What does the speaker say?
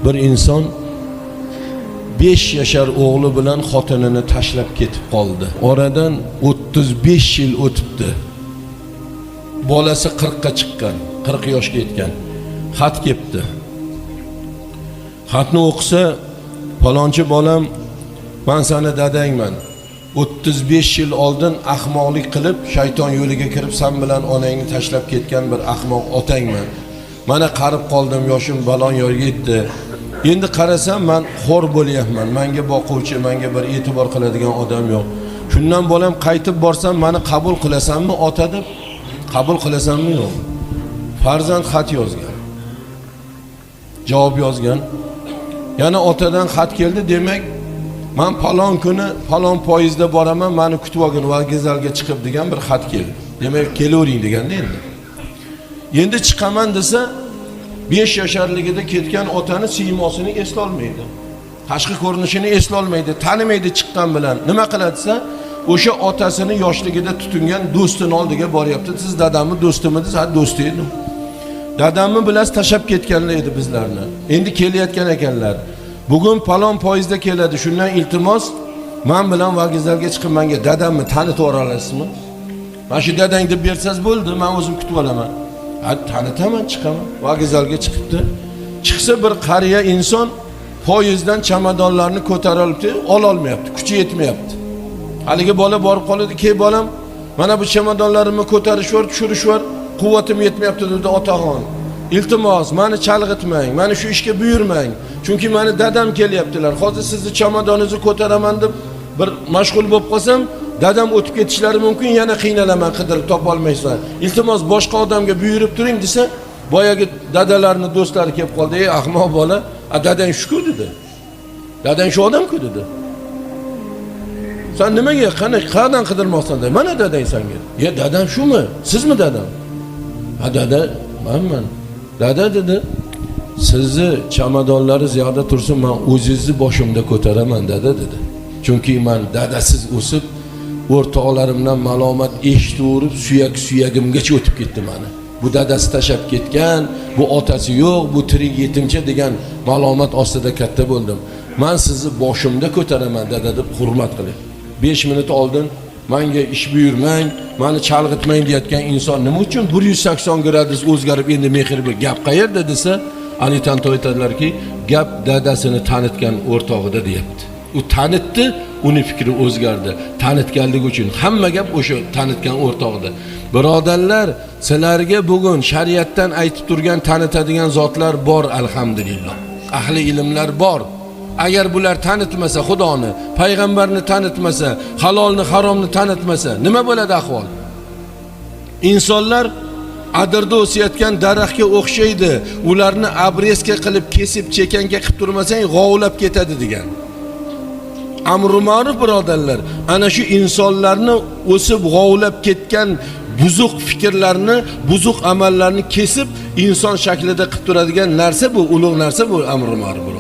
Bir inson 5 yashar o'g'li bilan xotinini tashlab ketib qoldi. Oradan 35 yil o'tibdi. Bolasi 40 ga chiqqan, 40 yoshga yetgan. Xat kelibdi. Xatni o'qisa, falonchi bolam, men seni dadangman. 35 yil oldin ahmoqlik qilib, shayton yo'liga kirib, sen bilan onangni tashlab ketgan bir ahmoq otangman. Mana qarib qoldim, yoshim balon yo'lga yetdi. Endi qarasam, men xor bo'lyapman. Menga boquvchi, menga bir e'tibor qiladigan odam yo'q. Shundan bolam qaytib borsam, meni qabul qilasanmi ota deb? Qabul qilasanmi yo'q? Farzand xat yozgan. Javob yozgan. Yana otadan xat keldi, demak, men falon kuni falon poyezdda boraman, meni kutib olgin, vokzalga chiqib degan bir xat keldi. Demak, kelavering deganda endi. Endi chiqaman desa, 5 yasharligida ketgan otani siymosini eslolmaydi. Tashqi ko'rinishini eslolmaydi, tanimaydi chiqqan bilan. Nima qiladsa, o'sha otasini yoshligida tutingan do'stini oldiga boryapti. Siz dadamni do'stimi desa, ha do'sti edim. Dadamni bilasiz tashab ketganlar edi bizlarni. Endi kelayotgan ekanlar. Bugun falon poyezdda keladi. Shundan iltimos, men bilan vokzalga chiqib menga dadamni tanitib olasizmi? Mana shu dadang deb bersangiz bo'ldi, men o'zim kutib olaman. Ha, tanitaman, chiqaman. Vokzalga chiqibdi. Chiqsa bir qariya inson poyezddan chamadonlarni ko'tara olibdi, ola olmayapti, kuchi yetmayapti. Haligi bola borib qoladi, "Key bolam, mana bu chamadonlarimni ko'tarishvar, tushirishvar, quvvatim yetmayapti" dedi otaxon. Iltimos, meni chalg'itmang, meni shu ishga buyurmang. Chunki meni dadam kelyaptilar. Hozir sizni chamadoningizni ko'taraman deb bir mashg'ul bo'lib qolsam, dadam o'tib ketishlari mumkin, yana qiynalaman, qidirib topa olmaysan. Iltimos, boshqa odamga buyurib turing desa, boyagi dadalarning do'stlari kelib qoldi. "Ey ahmoq bola, dadang shu-ku" dedi. "Dadang shu odam-ku" dedi. "Sen nimaga qayerdan qidirmoqsan?" dedi. "Mana dadang senga." "Ya dadam shumi? Sizmi dadam?" "Ha dada, menman." "Dada" dedi, "Sizni chamadonlaringiz yoqda tursin, men o'zingizni boshimda ko'taraman dada" dedi. Chunki men dadasiz o'sib, o'rtoqlarimdan malomat eshitib, suyagimgacha o'tib ketdi meni. Bu dadasi tashab ketgan, bu otasi yo'q, bu tirik yetimcha degan malomat ostida katta bo'ldim. Men sizni boshimda ko'taraman dada deb hurmat qiling. 5 minut oldin menga ish buyurmang, meni chalg'itmang deyotgan inson nima uchun 180 gradus o'zgarib endi mehr bir gap qayerda desa, anitan aytadilarki, gap dadasini tanitgan o'rtog'ida deyapti. U tanitdi, uni fikri o'zgardi. Tanitganligi uchun hamma gap o'sha tanitgan o'rtog'ida. Birodarlar, sizlarga bugun shariatdan aytib turgan tanitadigan zotlar bor, alhamdulillah. Ahli ilmlar bor. Agar bular tanitmasa Xudoni, payg'ambarni tanitmasa, halolni, haromni tanitmasa, nima bo'ladi ahvol? Insonlar adirda o'sayotgan daraxtga o'xshaydi. Ularni abreska qilib kesib, chekanga qilib turmasang, g'ovlab ketadi degan. Amr-u ma'ruf birodarlar, ana shu insonlarni o'sib g'ovlab ketgan buzuq fikrlarni, buzuq amallarni kesib inson shaklida qilib turadigan narsa bu, ulug' narsa bu amr-u ma'ruf.